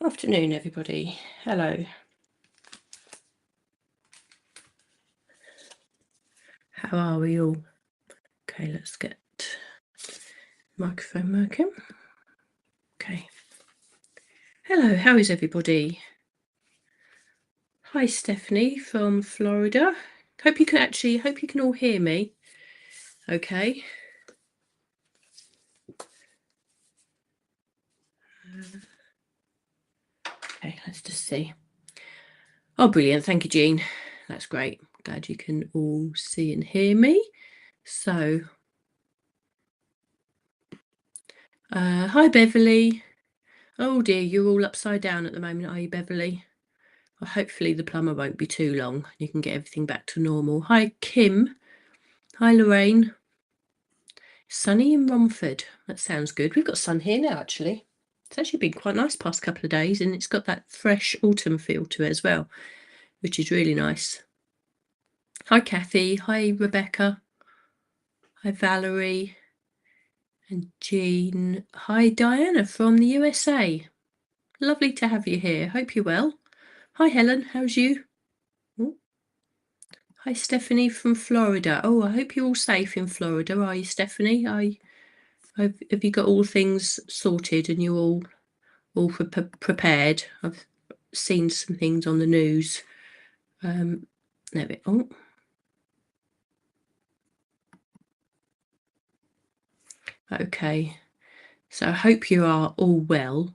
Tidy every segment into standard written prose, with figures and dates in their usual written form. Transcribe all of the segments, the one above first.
Afternoon, everybody. Hello. How are we all? Okay, let's get microphone working. Okay. Hello, how is everybody? Hi, Stephanie from Florida. Hope you can all hear me. Okay. Okay, let's just see. Oh, brilliant. Thank you, Jean. That's great. Glad you can all see and hear me. So, hi, Beverly. Oh dear, you're all upside down at the moment, are you, Beverly? Well, hopefully the plumber won't be too long. You can get everything back to normal. Hi, Kim. Hi, Lorraine. Sunny in Romford. That sounds good. We've got sun here now, actually. It's actually been quite nice past couple of days, and it's got that fresh autumn feel to it as well, which is really nice. Hi, Kathy. Hi, Rebecca. Hi, Valerie and Jean. Hi, Diana from the USA. Lovely to have you here. Hope you're well. Hi, Helen. How's you? Oh. Hi, Stephanie from Florida. Oh, I hope you're all safe in Florida. Are you, Stephanie? Have you got all things sorted and you're all prepared? I've seen some things on the news. Okay. So I hope you are all well.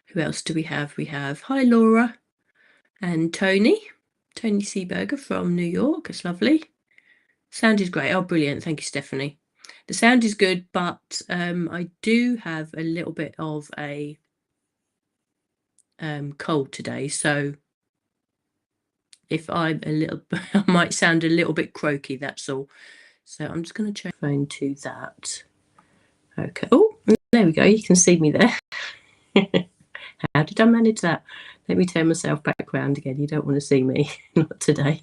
Who else do we have? We have hi, Laura and Tony Seaberger from New York. It's lovely. Sound is great. Oh, brilliant. Thank you, Stephanie. The sound is good, but I do have a little bit of a cold today. So if I'm I might sound a little bit croaky, that's all. So I'm just going to change my phone to that. Okay. Oh, there we go. You can see me there. How did I manage that? Let me turn myself back around again. You don't want to see me. Not today.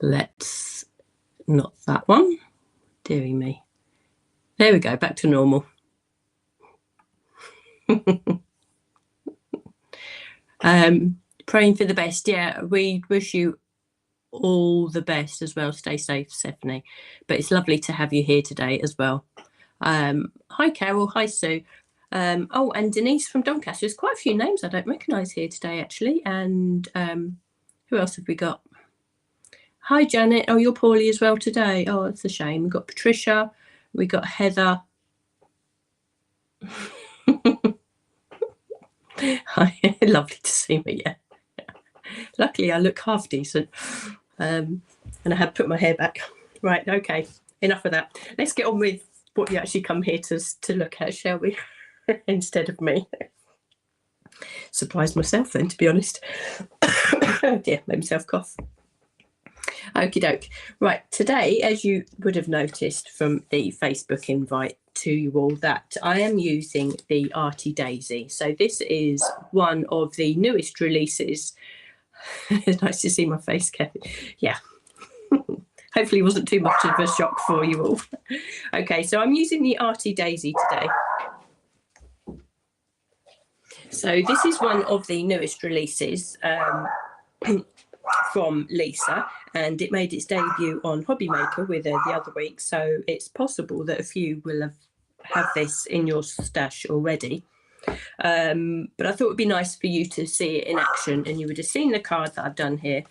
Let's not that one. Dearie me. There we go. Back to normal. Praying for the best. Yeah, we wish you all the best as well. Stay safe, Stephanie. But it's lovely to have you here today as well. Hi, Carol. Hi, Sue. Oh, and Denise from Doncaster. There's quite a few names I don't recognise here today, actually. And who else have we got? Hi, Janet. Oh, you're poorly as well today. Oh, it's a shame. We've got Patricia. We got Heather. Hi, lovely to see me. Yeah. Luckily, I look half decent. And I had put my hair back. Right. Okay. Enough of that. Let's get on with what you actually come here to look at, shall we? Instead of me. Surprised myself then, to be honest. Oh dear, made myself cough. Okie doke. Right, today, as you would have noticed from the Facebook invite to you all, that I am using the Arty Daisy. So this is one of the newest releases. It's nice to see my face, Kathy. Yeah. Hopefully it wasn't too much of a shock for you all. Okay, so I'm using the Arty Daisy today. So this is one of the newest releases from Lisa, and it made its debut on Hobby Maker with her the other week. So it's possible that a few will have this in your stash already. But I thought it would be nice for you to see it in action, and you would have seen the card that I've done here.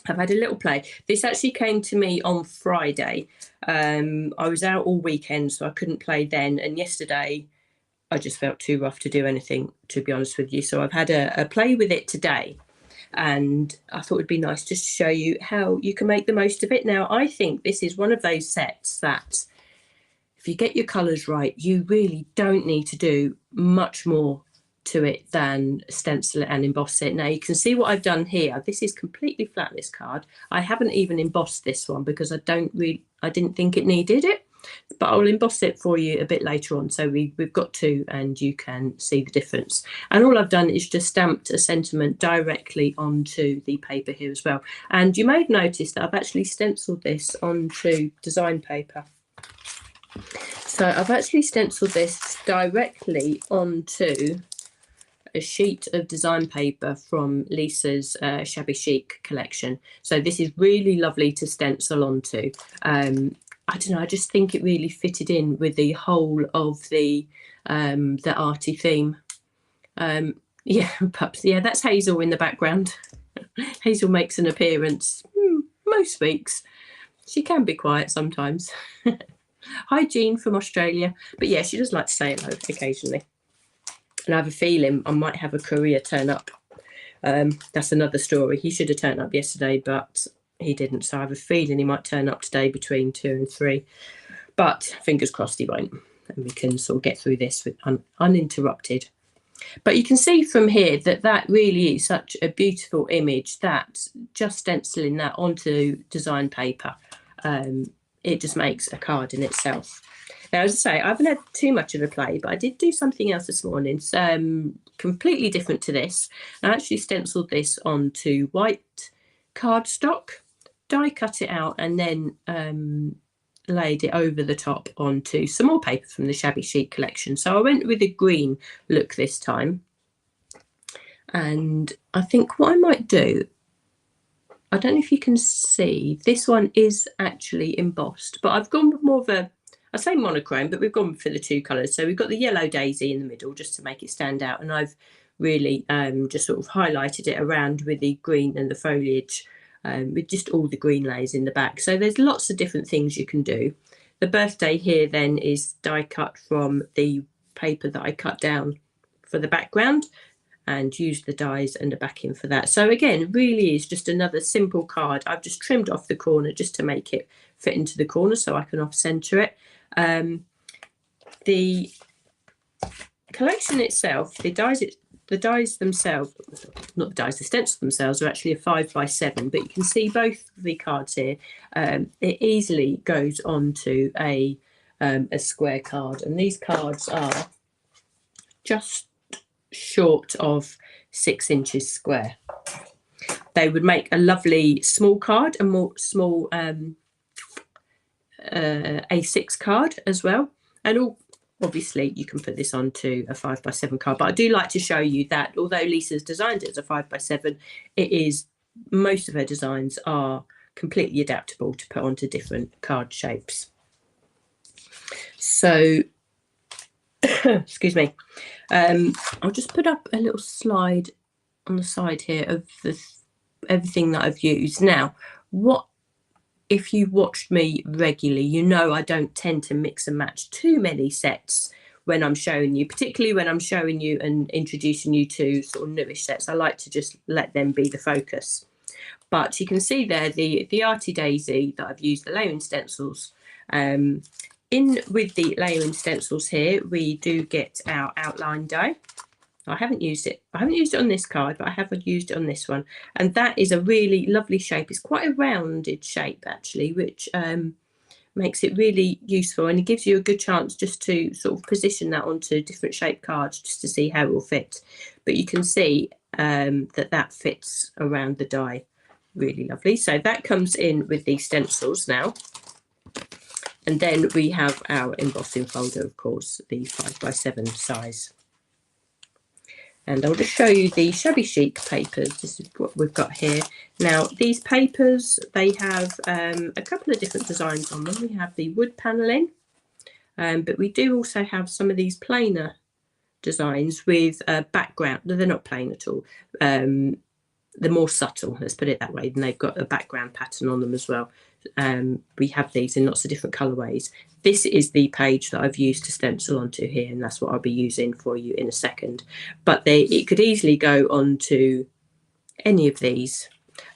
I've had a little play. This actually came to me on Friday. I was out all weekend, so I couldn't play then. And yesterday, I just felt too rough to do anything, to be honest with you. So I've had a play with it today. And I thought it'd be nice just to show you how you can make the most of it. Now, I think this is one of those sets that if you get your colours right, you really don't need to do much more to it than stencil it and emboss it. Now you can see what I've done here. This is completely flat, this card. I haven't even embossed this one because I didn't think it needed it, but I'll emboss it for you a bit later on. So we've got two and you can see the difference. And all I've done is just stamped a sentiment directly onto the paper here as well. And you may have noticed that I've actually stenciled this onto design paper. So I've actually stenciled this directly onto a sheet of design paper from Lisa's Shabby Chic collection. So this is really lovely to stencil onto. I don't know, I just think it really fitted in with the whole of the Arty theme. Yeah, pups. Yeah, that's Hazel in the background. Hazel makes an appearance most weeks. She can be quiet sometimes. Hi, Jean from Australia. But yeah, she does like to say hello occasionally. And I have a feeling I might have a courier turn up. That's another story. He should have turned up yesterday, but he didn't. So I have a feeling he might turn up today between 2 and 3. But fingers crossed he won't. And we can sort of get through this with uninterrupted. But you can see from here that that really is such a beautiful image, that just stenciling that onto design paper, it just makes a card in itself. Now, as I say, I haven't had too much of a play, but I did do something else this morning, completely different to this. I actually stenciled this onto white cardstock, die cut it out, and then laid it over the top onto some more paper from the Shabby Chic collection. So I went with a green look this time. And I think what I might do, I don't know if you can see, this one is actually embossed, but I've gone with more of a, I say monochrome, but we've gone for the 2 colours. So we've got the yellow daisy in the middle just to make it stand out. And I've really just sort of highlighted it around with the green and the foliage, with just all the green layers in the back. So there's lots of different things you can do. The birthday here then is die cut from the paper that I cut down for the background and used the dies and the backing for that. So again, really is just another simple card. I've just trimmed off the corner just to make it fit into the corner so I can off center it. The collection itself, the dies themselves, not the dies, the stencils themselves are actually a 5x7, but you can see both the cards here. It easily goes onto a square card, and these cards are just short of 6 inches square. They would make a lovely small card, a more small A6 card as well, and all. Obviously, you can put this onto a 5x7 card, but I do like to show you that although Lisa's designed it as a 5x7, it is, most of her designs are completely adaptable to put onto different card shapes. So, excuse me, I'll just put up a little slide on the side here of everything that I've used. Now, if you watched me regularly, you know I don't tend to mix and match too many sets when I'm showing you, particularly when I'm showing you and introducing you to sort of newish sets. I like to just let them be the focus. But you can see there the Arty daisy that I've used, the layering stencils. In with the layering stencils here, we do get our outline die. I haven't used it on this card, but I have used it on this one, and that is a really lovely shape. It's quite a rounded shape actually, which makes it really useful, and it gives you a good chance just to sort of position that onto different shaped cards just to see how it will fit. But you can see that fits around the die really lovely. So that comes in with these stencils now. And then we have our embossing folder, of course, the 5x7 size. And I'll just show you the Shabby Chic papers. This is what we've got here. Now, these papers, they have a couple of different designs on them. We have the wood panelling, but we do also have some of these plainer designs with a background. They're not plain at all. They're more subtle, let's put it that way, and they've got a background pattern on them as well. We have these in lots of different colourways. This is the page that I've used to stencil onto here, and that's what I'll be using for you in a second. But it could easily go onto any of these.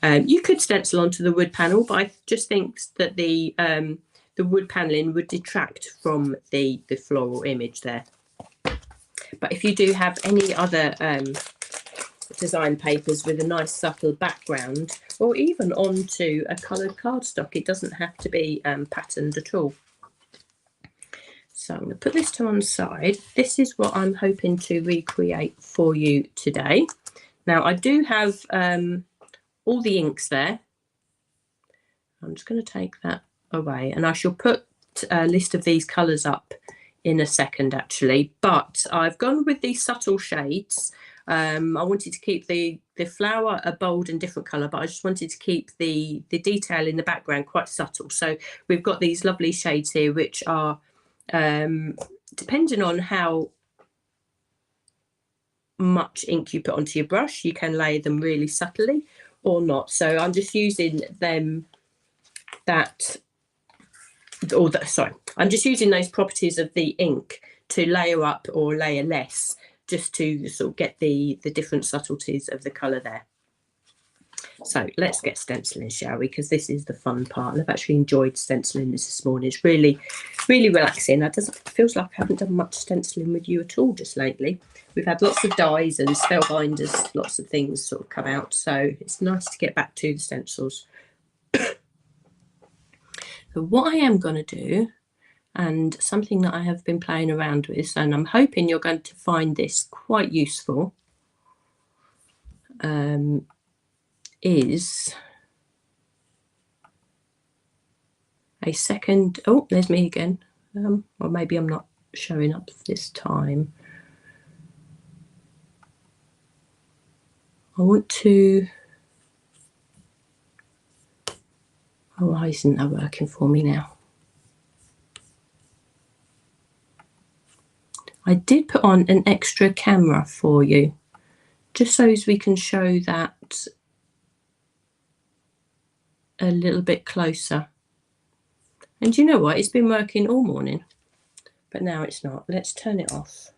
You could stencil onto the wood panel, but I just think that the wood panelling would detract from the floral image there. But if you do have any other design papers with a nice subtle background, or even onto a coloured cardstock, it doesn't have to be patterned at all. So I'm going to put this to one side. This is what I'm hoping to recreate for you today. Now I do have all the inks there. I'm just going to take that away, and I shall put a list of these colours up in a second actually, but I've gone with these subtle shades. I wanted to keep the flower a bold and different colour, but I just wanted to keep the detail in the background quite subtle. So we've got these lovely shades here, which are, depending on how much ink you put onto your brush, you can lay them really subtly or not. So I'm just using them I'm just using those properties of the ink to layer up or layer less, just to sort of get the different subtleties of the colour there. So let's get stenciling, shall we? Because this is the fun part. And I've actually enjoyed stenciling this morning. It's really, really relaxing. It feels like I haven't done much stenciling with you at all just lately. We've had lots of dies and spellbinders, lots of things sort of come out. So it's nice to get back to the stencils. So what I am going to do, and something that I have been playing around with, and I'm hoping you're going to find this quite useful, is a second, oh, there's me again, or maybe I'm not showing up this time. I want to, oh, why isn't that working for me now? I did put on an extra camera for you, just so as we can show that a little bit closer. And you know what? It's been working all morning, but now it's not. Let's turn it off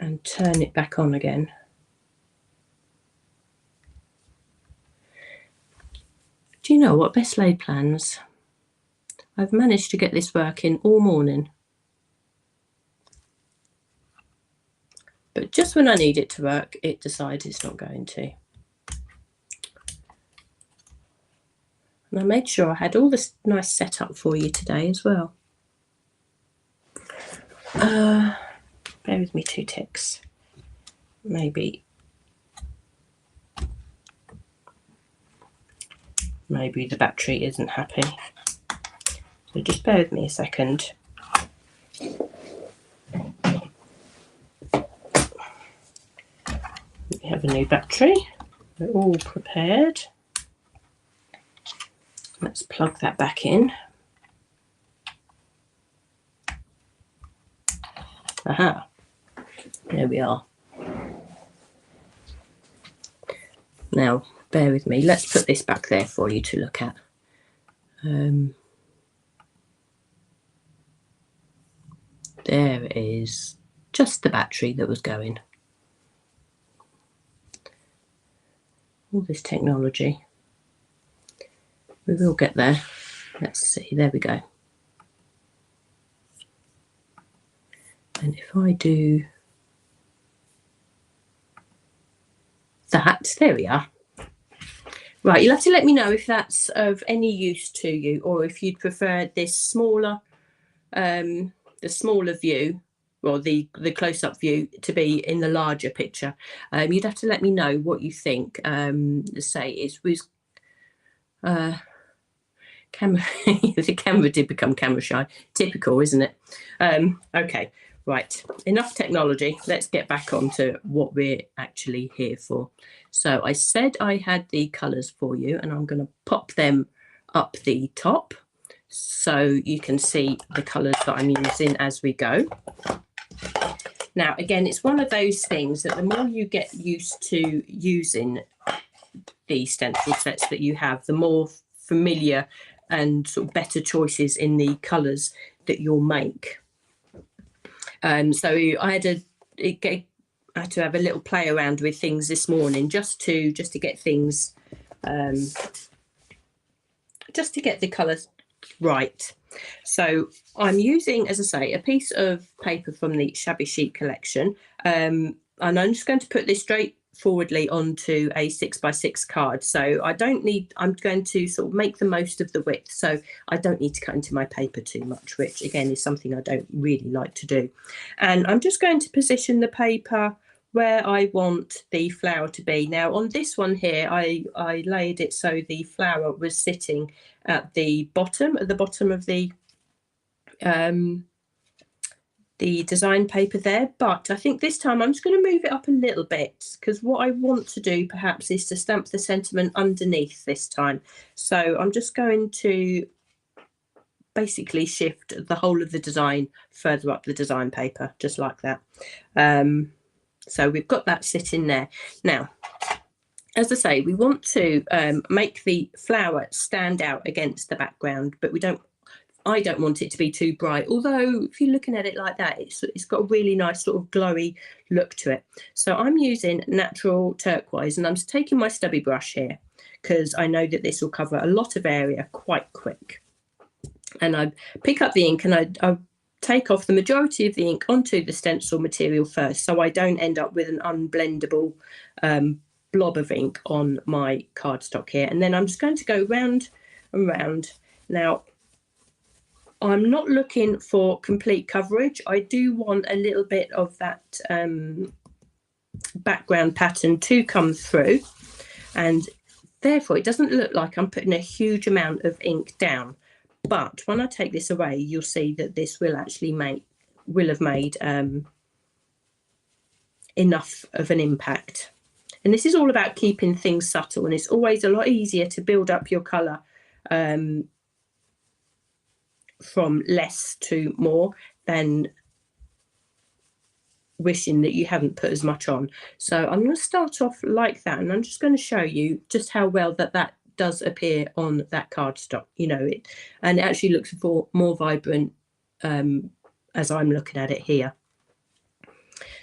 and turn it back on again. Do you know what? Best laid plans. I've managed to get this working all morning. But just when I need it to work, it decides it's not going to. And I made sure I had all this nice setup for you today as well. Bear with me 2 ticks. Maybe the battery isn't happy. So just bear with me a second. We have a new battery. We're all prepared. Let's plug that back in. Aha, there we are. Now, bear with me. Let's put this back there for you to look at. There it is, just the battery that was going. All this technology. We will get there. Let's see, there we go. And if I do that, there we are. Right, you'll have to let me know if that's of any use to you, or if you'd prefer this smaller, the smaller view, or the close-up view to be in the larger picture. You'd have to let me know what you think. Say it was camera. The camera did become camera shy. Typical, isn't it? Okay, right. Enough technology. Let's get back onto what we're actually here for. So I said I had the colours for you, and I'm going to pop them up the top so you can see the colours that I'm using as we go. Now, again, it's one of those things that the more you get used to using the stencil sets that you have, the more familiar and sort of better choices in the colours that you'll make. So I had to have a little play around with things this morning, just to get things, just to get the colours right. So I'm using, as I say, a piece of paper from the Shabby Chic collection, and I'm just going to put this straightforwardly onto a 6x6 card. So I don't need, I'm going to sort of make the most of the width, so I don't need to cut into my paper too much, which again is something I don't really like to do. And I'm just going to position the paper where I want the flower to be. Now on this one here, I laid it so the flower was sitting at the bottom of the the design paper there, but I think this time I'm just going to move it up a little bit, because what I want to do perhaps is to stamp the sentiment underneath this time. So I'm just going to basically shift the whole of the design further up the design paper, just like that. So we've got that sitting there. Now, as I say, we want to make the flower stand out against the background, but I don't want it to be too bright, although if you're looking at it like that, it's got a really nice sort of glowy look to it. So I'm using natural turquoise, and I'm just taking my stubby brush here because I know that this will cover a lot of area quite quick. And I pick up the ink and I take off the majority of the ink onto the stencil material first, so I don't end up with an unblendable blob of ink on my cardstock here. And then I'm just going to go round and round. Now, I'm not looking for complete coverage. I do want a little bit of that background pattern to come through, and therefore it doesn't look like I'm putting a huge amount of ink down. But when I take this away, you'll see that this will actually have made enough of an impact. And this is all about keeping things subtle, and it's always a lot easier to build up your colour from less to more than wishing that you haven't put as much on. So I'm going to start off like that, and I'm just going to show you just how well that does appear on that cardstock. You know, it actually looks more vibrant as I'm looking at it here.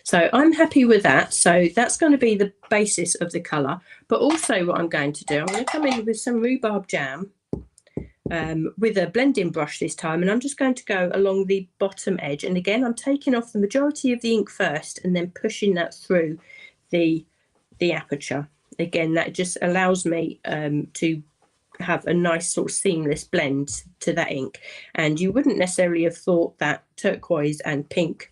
So I'm happy with that. So that's going to be the basis of the colour. But also what I'm going to do, I'm going to come in with some rhubarb jam with a blending brush this time, and I'm just going to go along the bottom edge. And again, I'm taking off the majority of the ink first and then pushing that through the aperture. Again, that just allows me to have a nice sort of seamless blend to that ink. And you wouldn't necessarily have thought that turquoise and pink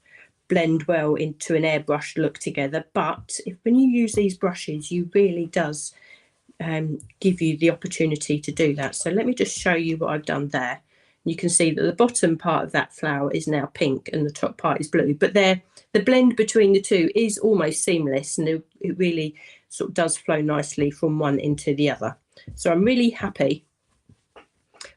blend well into an airbrush look together, but when you use these brushes, you really does give you the opportunity to do that. So let me just show you what I've done there. You can see that the bottom part of that flower is now pink and the top part is blue, but the blend between the two is almost seamless, and it really sort of does flow nicely from one into the other. So I'm really happy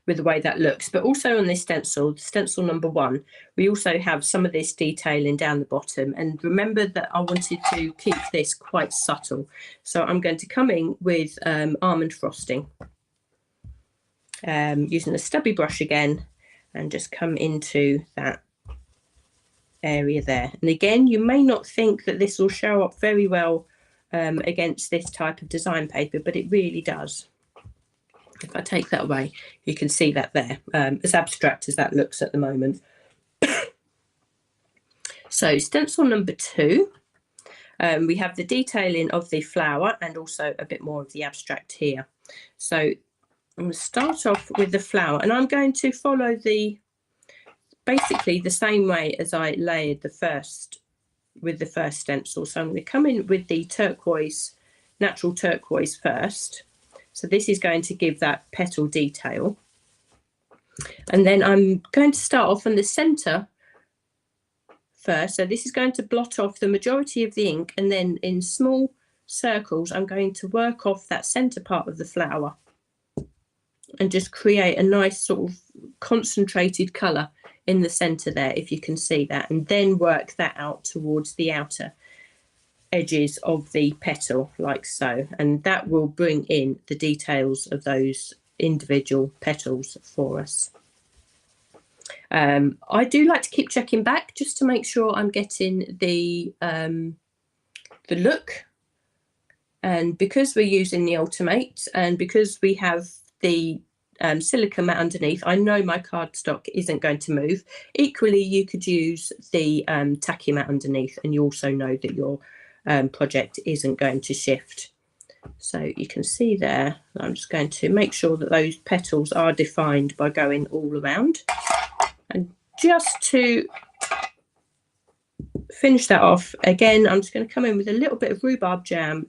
with the way that looks. But also on this stencil number 1, we also have some of this detailing down the bottom. And remember that I wanted to keep this quite subtle. So I'm going to come in with almond frosting, using a stubby brush again, and just come into that area there. And again, you may not think that this will show up very well against this type of design paper, but it really does. If I take that away, you can see that there, as abstract as that looks at the moment. So stencil number 2, we have the detailing of the flower and also a bit more of the abstract here. So I'm going to start off with the flower, and I'm going to follow basically the same way as I layered the first stencil. So I'm going to come in with the turquoise, natural turquoise first. So this is going to give that petal detail. And then I'm going to start off in the centre first. So this is going to blot off the majority of the ink, and then in small circles I'm going to work off that centre part of the flower and just create a nice sort of concentrated colour in the centre there, if you can see that, and then work that out towards the outer edges of the petal like so, and that will bring in the details of those individual petals for us. I do like to keep checking back just to make sure I'm getting the look, and because we're using the Ultimate and because we have the silica mat underneath, I know my cardstock isn't going to move. Equally, you could use the tacky mat underneath, and you also know that your project isn't going to shift. So you can see there, I'm just going to make sure that those petals are defined by going all around. And just to finish that off, again, I'm just going to come in with a little bit of rhubarb jam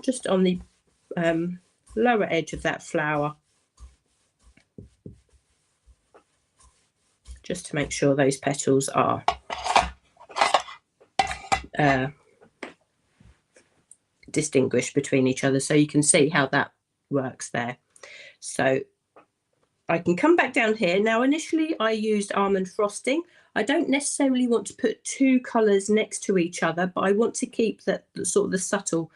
just on the lower edge of that flower, just to make sure those petals are distinguished between each other, so you can see how that works there. So I can come back down here. Now initially I used almond frosting. I don't necessarily want to put two colours next to each other, but I want to keep that sort of the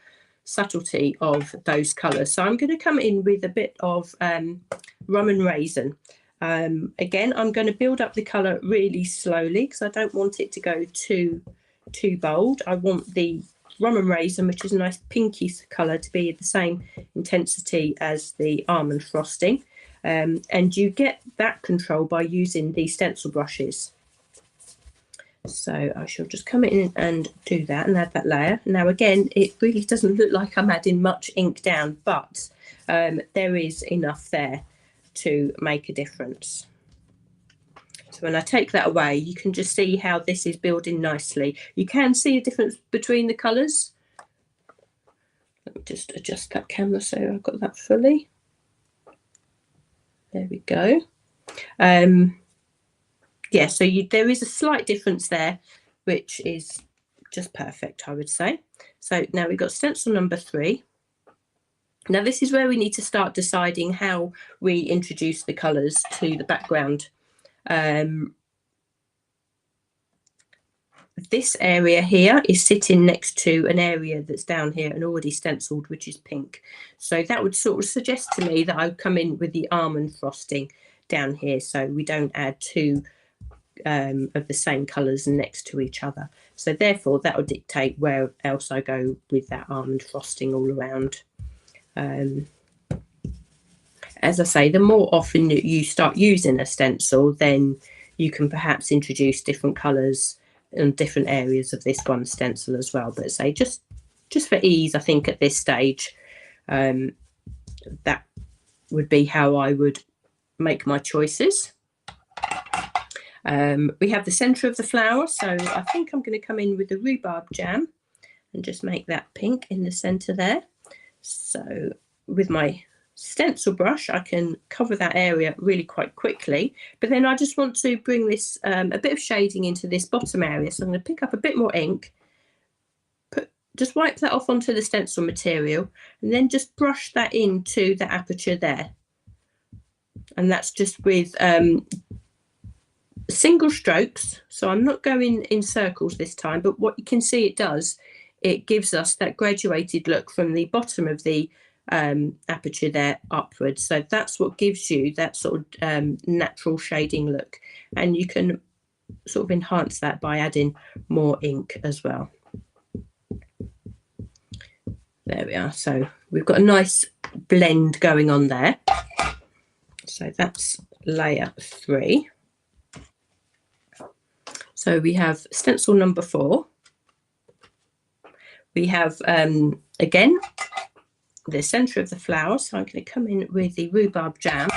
subtlety of those colours. So I'm going to come in with a bit of rum and raisin. Again, I'm going to build up the colour really slowly because I don't want it to go too bold. I want the rum and raisin, which is a nice pinky colour, to be the same intensity as the almond frosting. And you get that control by using the stencil brushes. So I shall just come in and do that and add that layer. Now again, it really doesn't look like I'm adding much ink down, but there is enough there to make a difference. So when I take that away, you can just see how this is building nicely. You can see a difference between the colours. Let me just adjust that camera so I've got that fully. There we go. Yeah, so there is a slight difference there, which is just perfect, I would say. So now we've got stencil number 3. Now this is where we need to start deciding how we introduce the colours to the background. This area here is sitting next to an area that's down here and already stenciled, which is pink. So that would sort of suggest to me that I would come in with the almond frosting down here, so we don't add two of the same colours next to each other. So therefore that will dictate where else I go with that almond frosting all around. As I say, the more often that you start using a stencil, then you can perhaps introduce different colours in different areas of this one stencil as well. But say just for ease, I think at this stage, that would be how I would make my choices. We have the centre of the flower, so I think I'm going to come in with the rhubarb jam and just make that pink in the centre there. So with my stencil brush, I can cover that area really quite quickly, but then I just want to bring this a bit of shading into this bottom area. So I'm going to pick up a bit more ink, just wipe that off onto the stencil material, and then just brush that into the aperture there. And that's just with single strokes, so I'm not going in circles this time, but what you can see it does, it gives us that graduated look from the bottom of the aperture there upwards. So that's what gives you that sort of natural shading look, and you can sort of enhance that by adding more ink as well. There we are. So we've got a nice blend going on there. So that's layer 3. So we have stencil number 4. We have again the centre of the flower, so I'm going to come in with the rhubarb jam,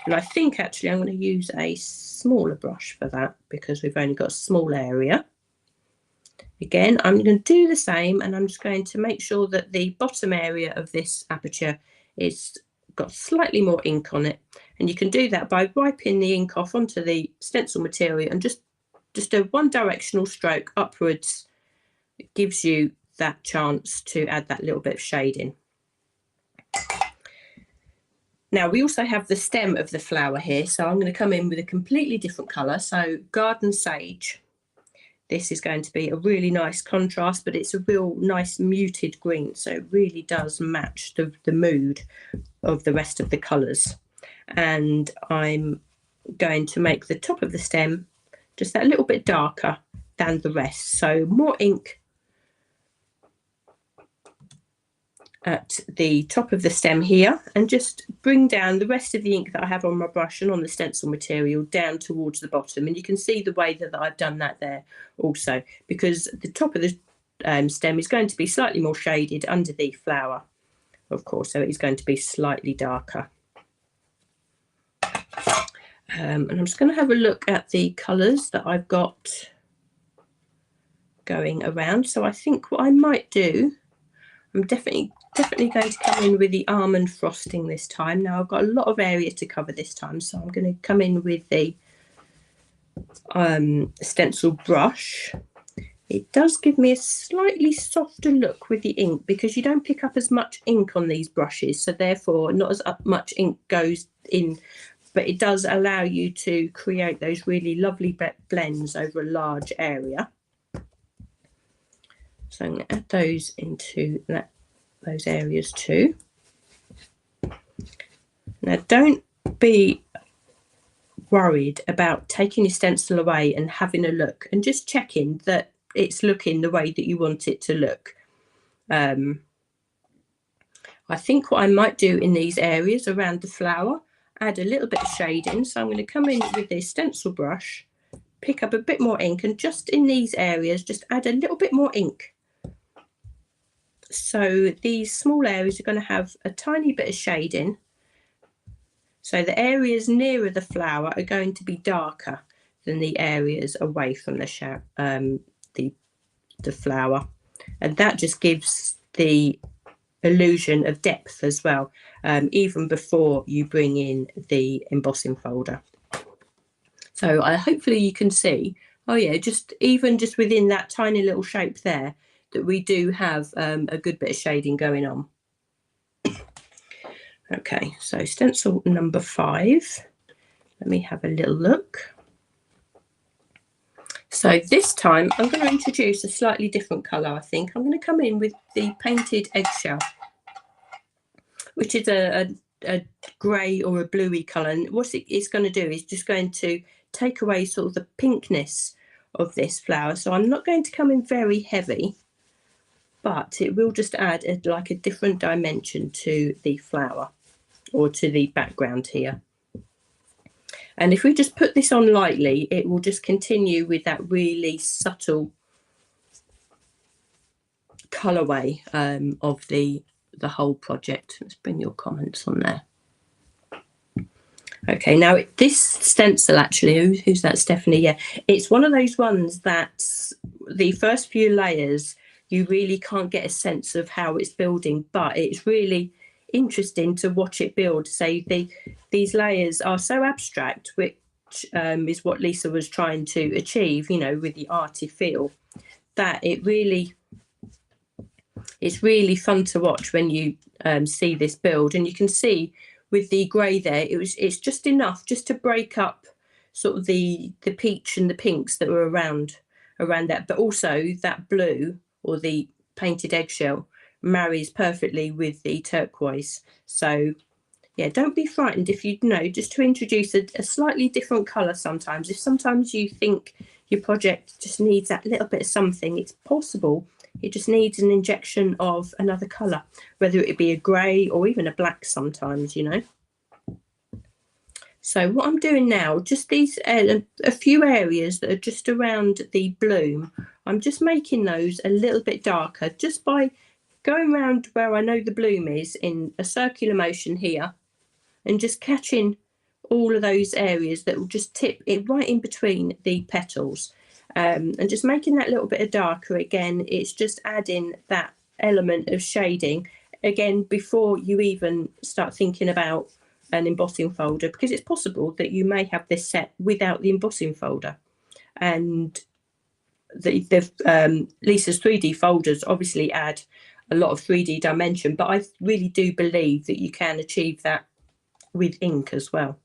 and I think actually I'm going to use a smaller brush for that because we've only got a small area. Again, I'm going to do the same, and I'm just going to make sure that the bottom area of this aperture is got slightly more ink on it, and you can do that by wiping the ink off onto the stencil material and just a one directional stroke upwards. It gives you that chance to add that little bit of shading. Now we also have the stem of the flower here, so I'm going to come in with a completely different colour, so garden sage. This is going to be a really nice contrast, but it's a real nice muted green, so it really does match the mood of the rest of the colours. And I'm going to make the top of the stem just that little bit darker than the rest, so more ink at the top of the stem here, and just bring down the rest of the ink that I have on my brush and on the stencil material down towards the bottom. And you can see the way that I've done that there also, because the top of the stem is going to be slightly more shaded under the flower, of course, so it is going to be slightly darker. And I'm just going to have a look at the colours that I've got going around. So I think what I might do, I'm definitely going to come in with the almond frosting this time. Now I've got a lot of area to cover this time, so I'm going to come in with the stencil brush, it does give me a slightly softer look with the ink, because you don't pick up as much ink on these brushes, so therefore not as much ink goes in, but it does allow you to create those really lovely blends over a large area. So I'm going to add those into those areas too. Now don't be worried about taking your stencil away and having a look and just checking that it's looking the way that you want it to look. I think what I might do in these areas around the flower, add a little bit of shading. So I'm going to come in with this stencil brush, pick up a bit more ink, and just in these areas just add a little bit more ink. So these small areas are going to have a tiny bit of shading. So the areas nearer the flower are going to be darker than the areas away from the flower, and that just gives the illusion of depth as well, even before you bring in the embossing folder. So hopefully you can see, oh yeah, just within that tiny little shape there, that we do have a good bit of shading going on. Okay, so stencil number 5. Let me have a little look. So this time I'm going to introduce a slightly different colour, I think. I'm going to come in with the painted eggshell, which is a grey or a bluey colour. And what it's going to do is just going to take away sort of the pinkness of this flower. So I'm not going to come in very heavy, but it will just add like a different dimension to the flower or to the background here. And if we just put this on lightly, it will just continue with that really subtle colourway of the whole project. Let's bring your comments on there. Okay, now this stencil actually, who's that, Stephanie? Yeah, it's one of those ones that the first few layers you really can't get a sense of how it's building, but it's really interesting to watch it build. So these layers are so abstract, which is what Lisa was trying to achieve, you know, with the arty feel, that it's really fun to watch when you see this build. And you can see with the grey there, it's just enough just to break up sort of the peach and the pinks that were around that, but also that blue or the painted eggshell marries perfectly with the turquoise. So yeah, don't be frightened if you know, just to introduce a slightly different colour sometimes. If sometimes you think your project just needs that little bit of something, it's possible. It just needs an injection of another colour, whether it be a grey or even a black sometimes, you know. So what I'm doing now, just these a few areas that are just around the bloom, I'm just making those a little bit darker just by going around where I know the bloom is in a circular motion here, and just catching all of those areas that will just tip it right in between the petals, and just making that little bit of darker. Again, it's just adding that element of shading again before you even start thinking about an embossing folder, because it's possible that you may have this set without the embossing folder. And Lisa's 3D folders obviously add a lot of 3D dimension, but I really do believe that you can achieve that with ink as well.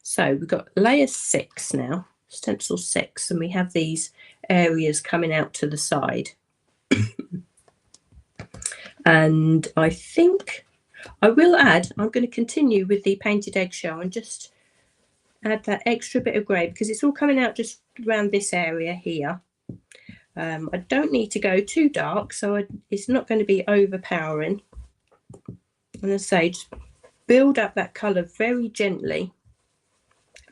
So we've got layer 6 now, stencil 6, and we have these areas coming out to the side. And I think I will add, I'm going to continue with the painted eggshell and just add that extra bit of grey, because it's all coming out just around this area here. I don't need to go too dark, so it's not going to be overpowering. And as I say, just build up that colour very gently.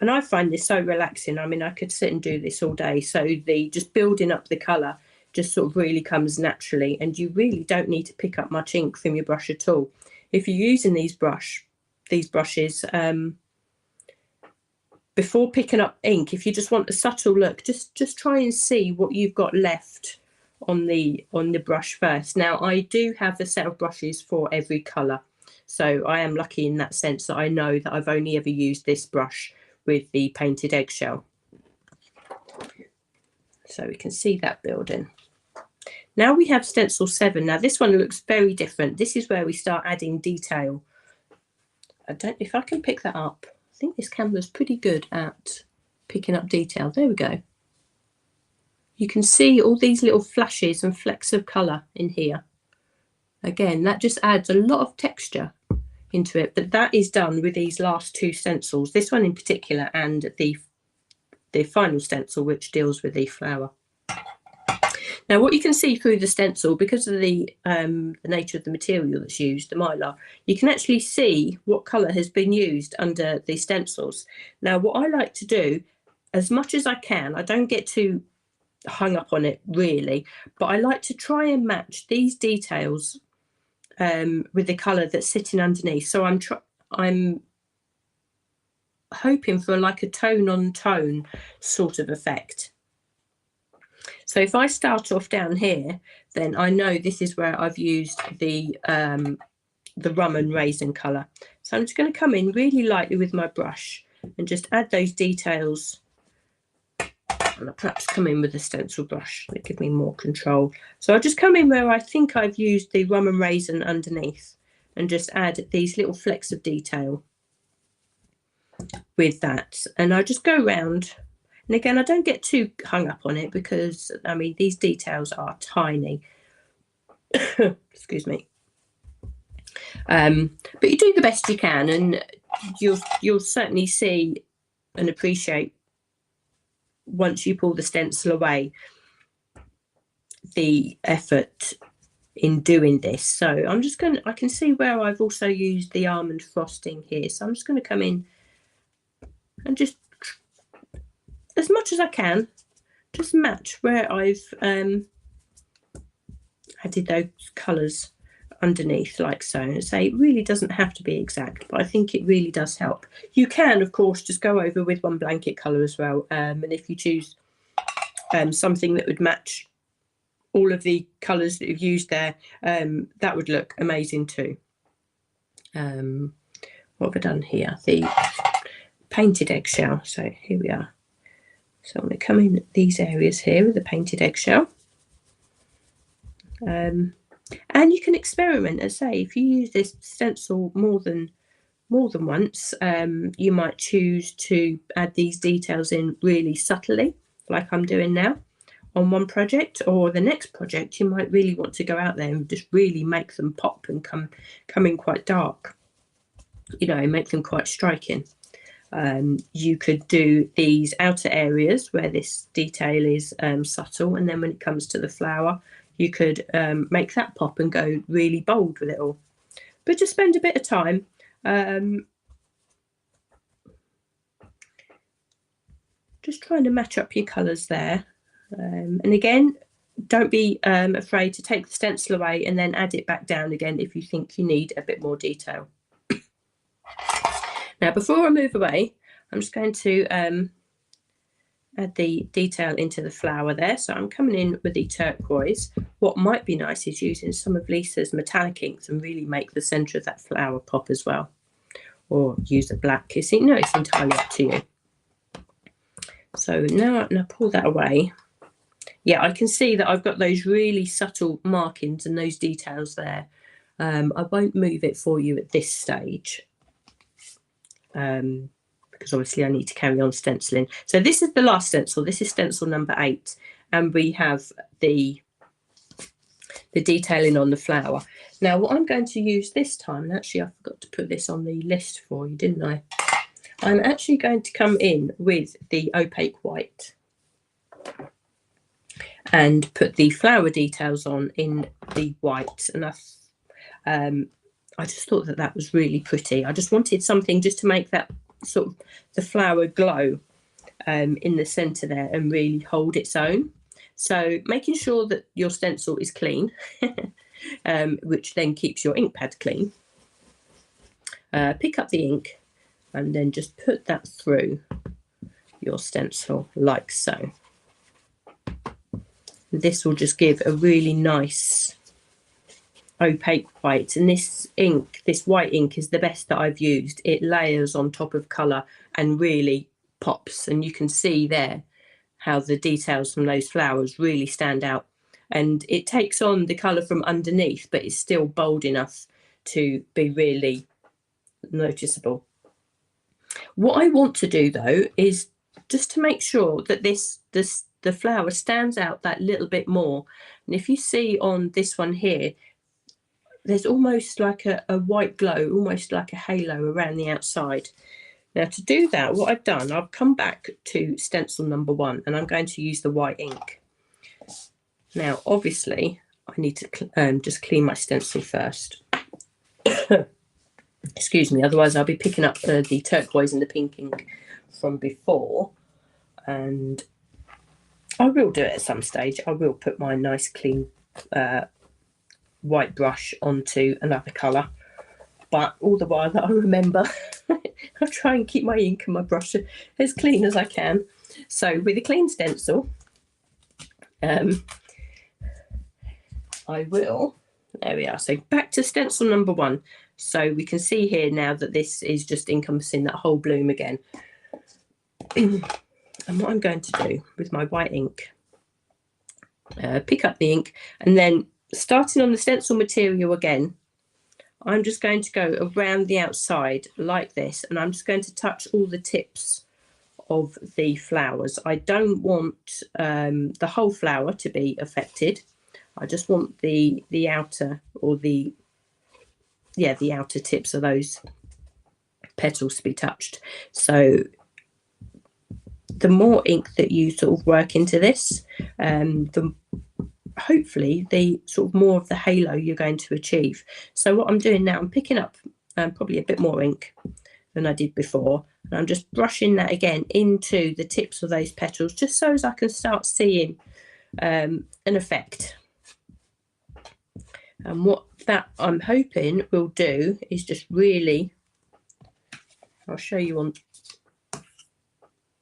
And I find this so relaxing. I mean, I could sit and do this all day. So just building up the colour just sort of really comes naturally, and you really don't need to pick up much ink from your brush at all. If you're using these brushes, before picking up ink, if you just want a subtle look, just try and see what you've got left on the brush first. Now, I do have a set of brushes for every colour, so I am lucky in that sense that I know that I've only ever used this brush with the painted eggshell. So we can see that building. Now we have stencil 7. Now this one looks very different. This is where we start adding detail. I don't know if I can pick that up. I think this camera's pretty good at picking up detail. There we go. You can see all these little flashes and flecks of colour in here. Again, that just adds a lot of texture into it, but that is done with these last 2 stencils, this one in particular and the final stencil, which deals with the flower. Now what you can see through the stencil, because of the nature of the material that's used, the mylar, you can actually see what colour has been used under the stencils. Now what I like to do, as much as I can, I don't get too hung up on it really, but I like to try and match these details with the colour that's sitting underneath. So I'm hoping for like a tone on tone sort of effect. So if I start off down here, then I know this is where I've used the rum and raisin colour. So I'm just going to come in really lightly with my brush and just add those details. And I'll perhaps come in with a stencil brush to give me more control. So I'll just come in where I think I've used the rum and raisin underneath and just add these little flecks of detail with that. And I just go around. And again, I don't get too hung up on it because, I mean, these details are tiny. Excuse me. But you do the best you can, and you'll certainly see and appreciate once you pull the stencil away the effort in doing this. So I'm just going to, I can see where I've also used the almond frosting here. So I'm just going to come in and just, as much as I can, just match where I've added those colours underneath, like so. And say it really doesn't have to be exact, but I think it really does help. You can, of course, just go over with one blanket colour as well. And if you choose something that would match all of the colours that you've used there, that would look amazing too. What have I done here? The painted eggshell. So here we are. So I'm going to come in these areas here with the painted eggshell. And you can experiment, as I say, if you use this stencil more than once, you might choose to add these details in really subtly, like I'm doing now on one project, or the next project you might really want to go out there and just really make them pop and come in quite dark, you know, make them quite striking. You could do these outer areas where this detail is subtle, and then when it comes to the flower, you could make that pop and go really bold with it all. But just spend a bit of time just trying to match up your colours there. And again, don't be afraid to take the stencil away and then add it back down again if you think you need a bit more detail. Now, before I move away, I'm just going to add the detail into the flower there. So I'm coming in with the turquoise. What might be nice is using some of Lisa's metallic inks and really make the centre of that flower pop as well. Or use a black. You see, no, it's entirely up to you. So now pull that away. Yeah, I can see that I've got those really subtle markings and those details there. I won't move it for you at this stage. Because obviously I need to carry on stenciling. So this is the last stencil. This is stencil number 8, and we have the detailing on the flower. Now what I'm going to use this time, and actually I forgot to put this on the list for you, didn't I? I'm actually going to come in with the opaque white and put the flower details on in the white. And I just thought that that was really pretty. I just wanted something just to make that sort of the flower glow in the centre there and really hold its own. So making sure that your stencil is clean, which then keeps your ink pad clean. Pick up the ink and then just put that through your stencil like so. This will just give a really nice opaque white, and this ink, this white ink, is the best that I've used. It layers on top of colour and really pops, and you can see there how the details from those flowers really stand out, and it takes on the colour from underneath, but it's still bold enough to be really noticeable. What I want to do though is just to make sure that the flower stands out that little bit more. And if you see on this one here, there's almost like a white glow, almost like a halo around the outside. Now to do that, what I've done, I've come back to stencil number 1, and I'm going to use the white ink. Now obviously I need to just clean my stencil first. Excuse me, otherwise I'll be picking up the turquoise and the pink ink from before, and I will do it at some stage. I will put my nice clean white brush onto another colour, but all the while that I remember, I'll try and keep my ink and my brush as clean as I can. So with a clean stencil, I will, there we are. So back to stencil number 1. So we can see here now that this is just encompassing that whole bloom again. And what I'm going to do with my white ink, pick up the ink, and then starting on the stencil material again, I'm just going to go around the outside like this, and I'm just going to touch all the tips of the flowers. I don't want the whole flower to be affected. I just want the outer, or the outer tips of those petals to be touched. So the more ink that you sort of work into this, hopefully the sort of more of the halo you're going to achieve. So what I'm doing now, I'm picking up probably a bit more ink than I did before, and I'm just brushing that again into the tips of those petals, just so as I can start seeing an effect. And what that I'm hoping will do is just really, I'll show you on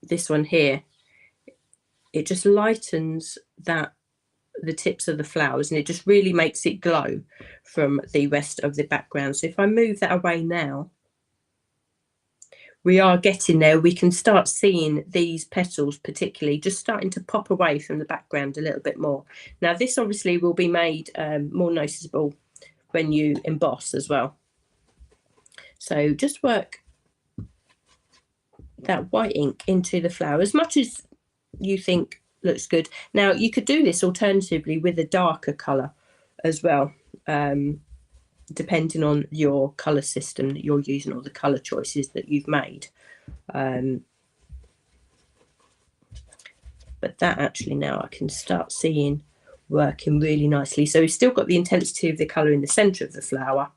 this one here, it just lightens the tips of the flowers, and it just really makes it glow from the rest of the background. So if I move that away now, we are getting there. We can start seeing these petals particularly just starting to pop away from the background a little bit more. Now this obviously will be made more noticeable when you emboss as well. So just work that white ink into the flower as much as you think looks good. Now you could do this alternatively with a darker colour as well, depending on your colour system that you're using or the colour choices that you've made. But that actually now I can start seeing working really nicely. So we've still got the intensity of the colour in the centre of the flower.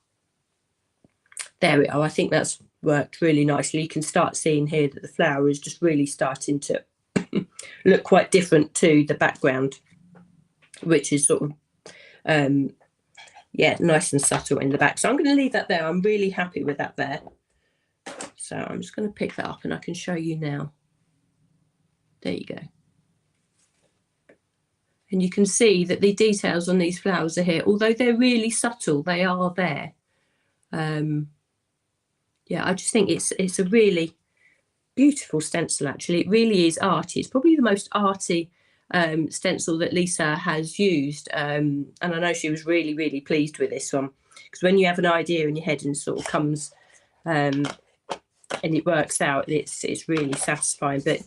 There we are. I think that's worked really nicely. You can start seeing here that the flower is just really starting to look quite different to the background, which is sort of yeah, nice and subtle in the back. So I'm going to leave that there. I'm really happy with that there. So I'm just going to pick that up and I can show you now. There you go. And you can see that the details on these flowers are here. Although they're really subtle, they are there. Yeah, I just think it's a really beautiful stencil, actually. It really is arty. It's probably the most arty stencil that Lisa has used, and I know she was really, really pleased with this one, because when you have an idea in your head and sort of comes and it works out, it's really satisfying. But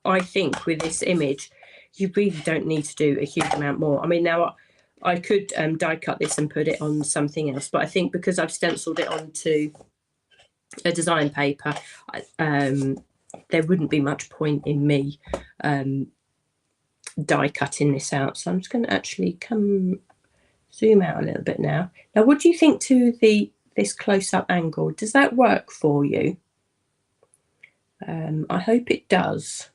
I think with this image, you really don't need to do a huge amount more. I mean, now I could die cut this and put it on something else, but I think because I've stenciled it onto a design paper, there wouldn't be much point in me die cutting this out. So I'm just going to actually zoom out a little bit now. Now, what do you think to this close-up angle? Does that work for you? I hope it does.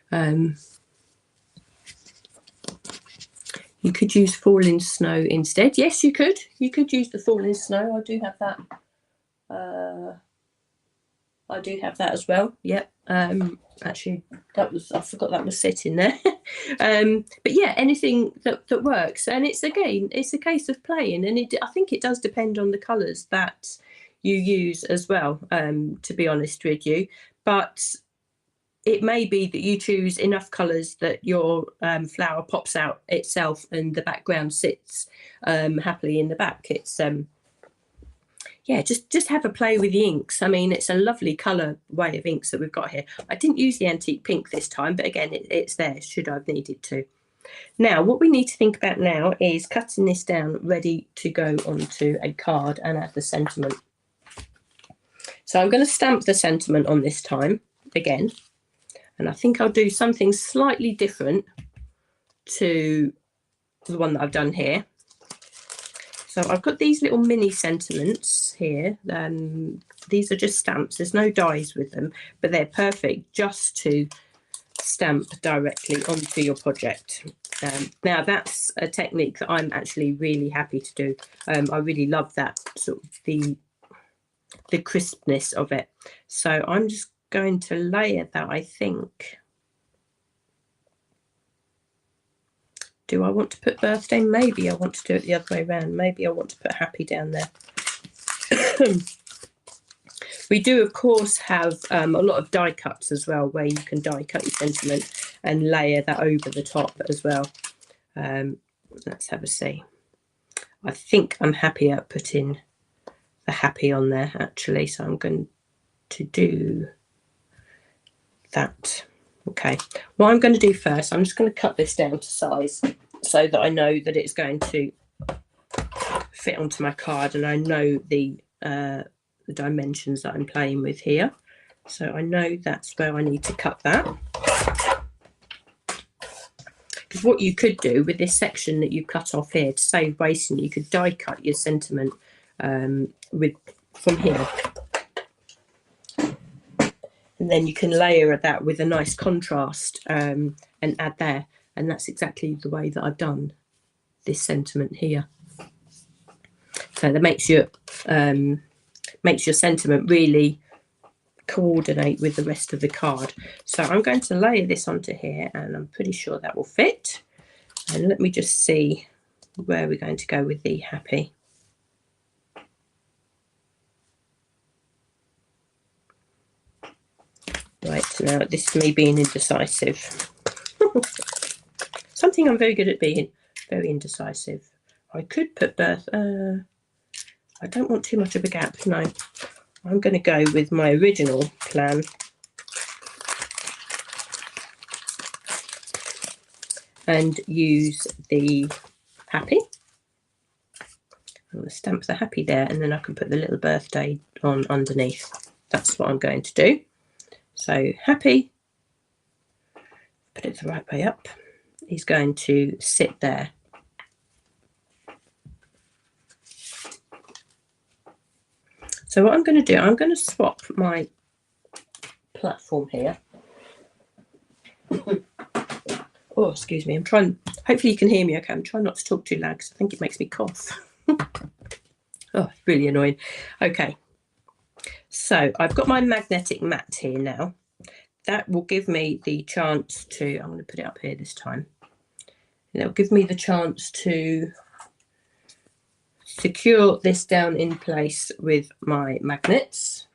You could use falling snow instead. Yes, you could. You could use the falling snow. I do have that. I do have that as well. Yep. Actually, I forgot that was sitting there. But yeah, anything that works. And it's a case of playing. And I think it does depend on the colours that you use as well, to be honest with you. But it may be that you choose enough colours that your flower pops out itself and the background sits happily in the back. It's yeah, just have a play with the inks. I mean, it's a lovely colour way of inks that we've got here. I didn't use the antique pink this time, but again, it's there should I've needed to. Now, what we need to think about now is cutting this down ready to go onto a card and add the sentiment. So I'm going to stamp the sentiment on this time again, and I think I'll do something slightly different to the one that I've done here. So I've got these little mini sentiments here. These are just stamps. There's no dies with them, but they're perfect just to stamp directly onto your project. Now that's a technique that I'm actually really happy to do. I really love that sort of the crispness of it. So I'm just going to layer that, I think. Do I want to put birthday? Maybe I want to do it the other way around. Maybe I want to put happy down there. We do, of course, have a lot of die cuts as well, where you can die cut your sentiment and layer that over the top as well. Let's have a see. I think I'm happier putting the happy on there, actually. So I'm going to do that. Okay, what I'm going to do first, I'm just going to cut this down to size so that I know that it's going to fit onto my card, and I know the dimensions that I'm playing with here. So I know that's where I need to cut that. Because what you could do with this section that you've cut off here to save wasting, you could die cut your sentiment from here. And then you can layer that with a nice contrast and add there. And that's exactly the way that I've done this sentiment here. So that makes your sentiment really coordinate with the rest of the card. So I'm going to layer this onto here, and I'm pretty sure that will fit. And let me just see where we're going to go with the happy. Right, now this is me being indecisive. Something I'm very good at being, very indecisive. I could put birth. I don't want too much of a gap. No, I'm going to go with my original plan. And use the happy. I'm going to stamp the happy there, and then I can put the little birthday on underneath. That's what I'm going to do. So happy, put it the right way up, is going to sit there. So what I'm going to do, I'm going to swap my platform here. Oh, excuse me, I'm trying, hopefully you can hear me okay. I'm trying not to talk too loud because I think it makes me cough. Oh, really annoying. Okay. So I've got my magnetic mat here now. That will give me the chance to, I'm going to put it up here this time. It'll give me the chance to secure this down in place with my magnets.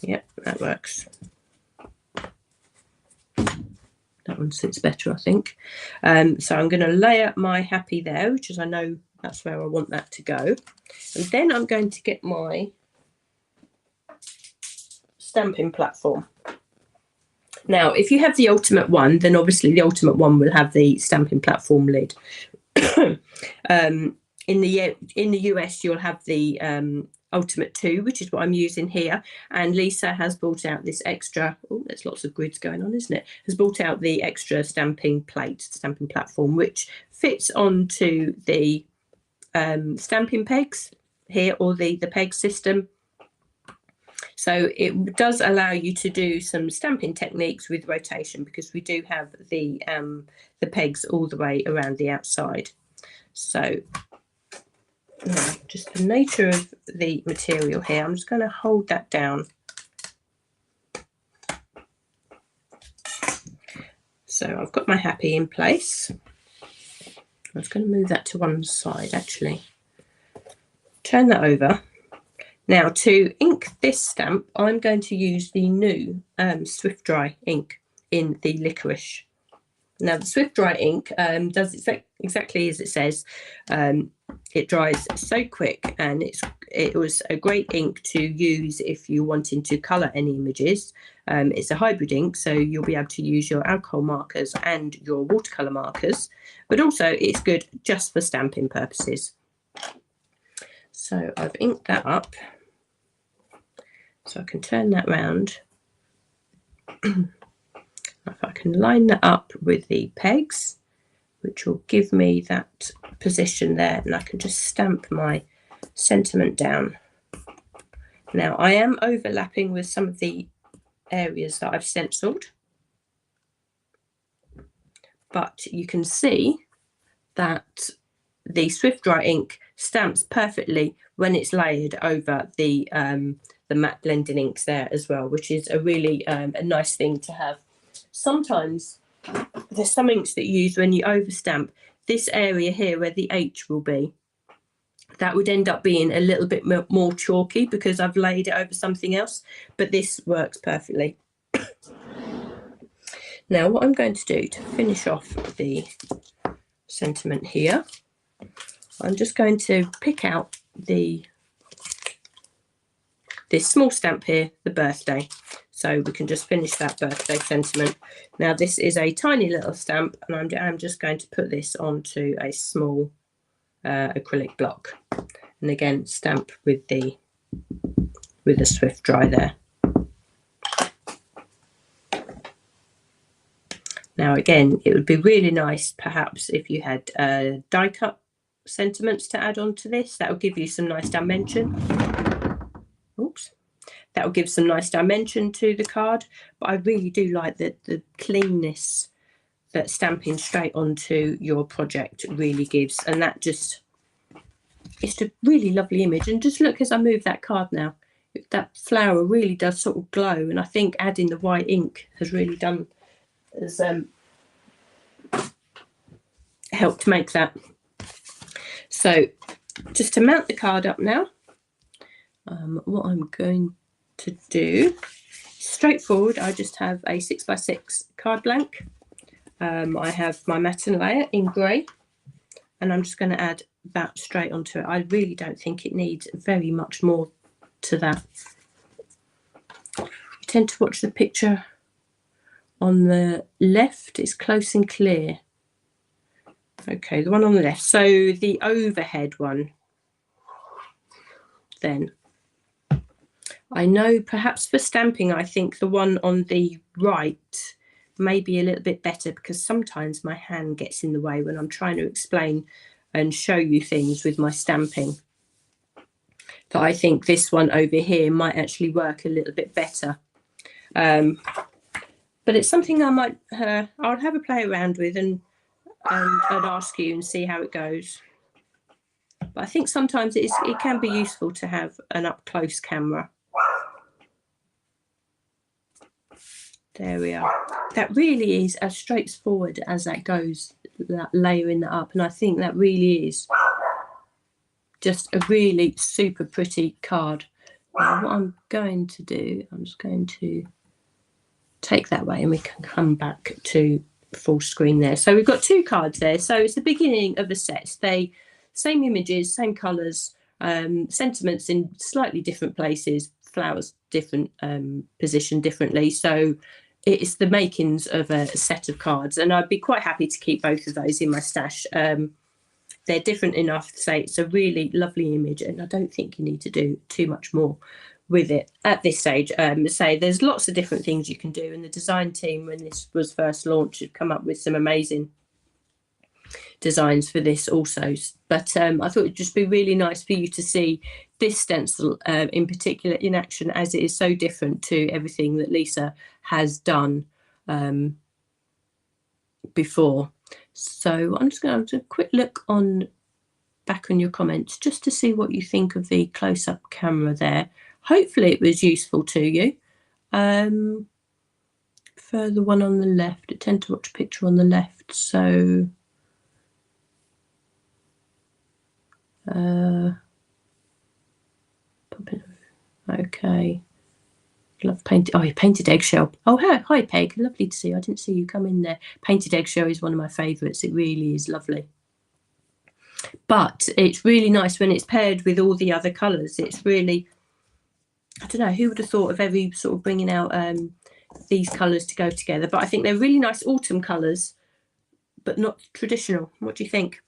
Yep, that works. That one sits better, I think. So I'm going to layer my happy there, which is, I know that's where I want that to go. And then I'm going to get my stamping platform. Now, if you have the ultimate one, then obviously the ultimate one will have the stamping platform lid. In the US, you'll have the Ultimate 2, which is what I'm using here. And Lisa has brought out this extra, oh, there's lots of grids going on, isn't it? Has brought out the extra stamping plate, stamping platform, which fits onto the stamping pegs here, or the peg system. So it does allow you to do some stamping techniques with rotation, because we do have the pegs all the way around the outside. So now, just the nature of the material here, I'm just going to hold that down. So I've got my happy in place. I was going to move that to one side actually. Turn that over. Now to ink this stamp, I'm going to use the new Swift Dry ink in the Licorice. Now the Swift Dry ink does exactly as it says. It dries so quick, and it was a great ink to use if you wanted to colour any images. It's a hybrid ink, so you'll be able to use your alcohol markers and your watercolour markers, but also it's good just for stamping purposes. So I've inked that up, so I can turn that round. If I can line that up with the pegs, which will give me that position there, and I can just stamp my sentiment down. Now I am overlapping with some of the areas that I've stenciled, but you can see that the Swift Dry ink stamps perfectly when it's layered over the matte blending inks there as well, which is a really a nice thing to have. Sometimes there's some inks that you use when you overstamp this area here where the H will be. That would end up being a little bit more chalky because I've laid it over something else, but this works perfectly. Now what I'm going to do to finish off the sentiment here, I'm just going to pick out this small stamp here, the birthday, so we can just finish that birthday sentiment. Now this is a tiny little stamp, and I'm just going to put this onto a small acrylic block, and again stamp with the Swift Dry there. Now again, it would be really nice perhaps if you had die cut sentiments to add on to this. That will give you some nice dimension. Oops. That will give some nice dimension to the card, but I really do like the cleanness that stamping straight onto your project really gives, and that just, it's a really lovely image. And just look as I move that card now, that flower really does sort of glow, and I think adding the white ink has really done has helped make that. So just to mount the card up now, what I'm going to do, straightforward, I just have a 6x6 card blank. I have my matten layer in grey, and I'm just going to add that straight onto it. I really don't think it needs very much more to that. You tend to watch the picture on the left, it's close and clear. Okay, the one on the left, so the overhead one then. I know perhaps for stamping, I think the one on the right may be a little bit better, because sometimes my hand gets in the way when I'm trying to explain and show you things with my stamping. But I think this one over here might actually work a little bit better. But it's something I might, I'll have a play around with and ask you and see how it goes. But I think sometimes it can be useful to have an up close camera. There we are. That really is as straightforward as that goes, that layering that up, and I think that really is just a really super pretty card. Now what I'm going to do, I'm just going to take that way and we can come back to full screen there. So we've got two cards there, so it's the beginning of a set. They same images, same colours, sentiments in slightly different places, flowers different, positioned differently, so it's the makings of a set of cards, and I'd be quite happy to keep both of those in my stash. They're different enough to say it's a really lovely image, and I don't think you need to do too much more with it at this stage. Say there's lots of different things you can do, and the design team, when this was first launched, had come up with some amazing designs for this also. But I thought it'd just be really nice for you to see this stencil in particular in action, as it is so different to everything that Lisa has done before. So I'm just going to have a quick look back on your comments just to see what you think of the close-up camera there. Hopefully it was useful to you. For the one on the left, I tend to watch a picture on the left, so Okay. Love painted. Oh, you painted Eggshell. Oh, hi, Peg. Lovely to see you. I didn't see you come in there. Painted Eggshell is one of my favourites. It really is lovely. But it's really nice when it's paired with all the other colours. It's really, I don't know, who would have thought of ever sort of bringing out these colours to go together. But I think they're really nice autumn colours, but not traditional. What do you think?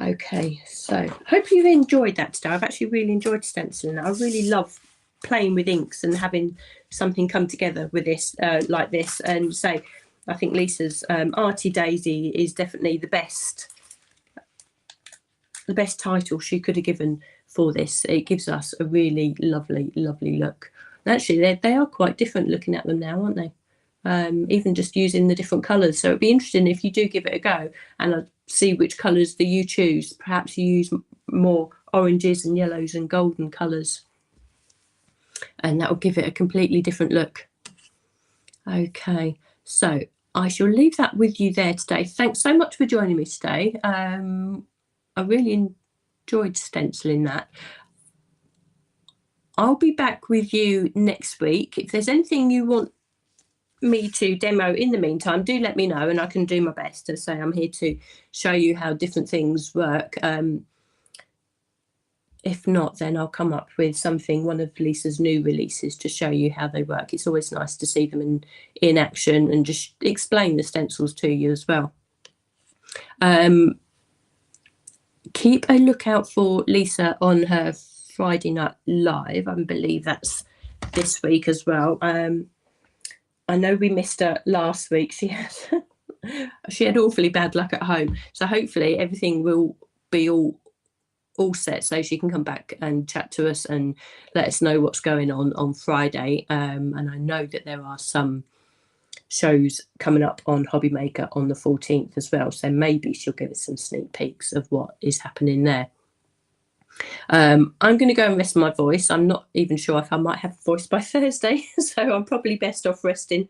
Okay, so hope you've enjoyed that today. I've actually really enjoyed stenciling. I really love playing with inks and having something come together with this like this. And say, I think Lisa's Arty Daisy is definitely the best title she could have given for this. It gives us a really lovely look. And actually, they are quite different looking at them now, aren't they? Even just using the different colours. So it'd be interesting if you do give it a go and see which colours that you choose. Perhaps you use more oranges and yellows and golden colours, and that will give it a completely different look. Okay, so I shall leave that with you there today. Thanks so much for joining me today. I really enjoyed stenciling that. I'll be back with you next week. If there's anything you want me to demo in the meantime, do let me know and I can do my best. To say I'm here to show you how different things work. If not, then I'll come up with something, one of Lisa's new releases, to show you how they work. It's always nice to see them in action and just explain the stencils to you as well. Keep a lookout for Lisa on her Friday night live. I believe that's this week as well. I know we missed her last week. She had awfully bad luck at home, so hopefully everything will be all set so she can come back and chat to us and let us know what's going on Friday. And I know that there are some shows coming up on Hobby Maker on the 14th as well, so maybe she'll give us some sneak peeks of what is happening there. I'm going to go and rest my voice. I'm not even sure if I might have a voice by Thursday, so I'm probably best off resting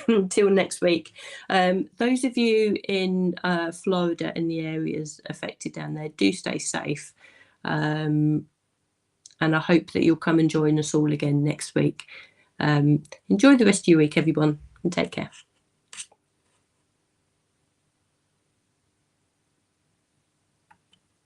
until next week. Those of you in Florida and the areas affected down there, do stay safe. And I hope that you'll come and join us all again next week. Enjoy the rest of your week, everyone, and take care.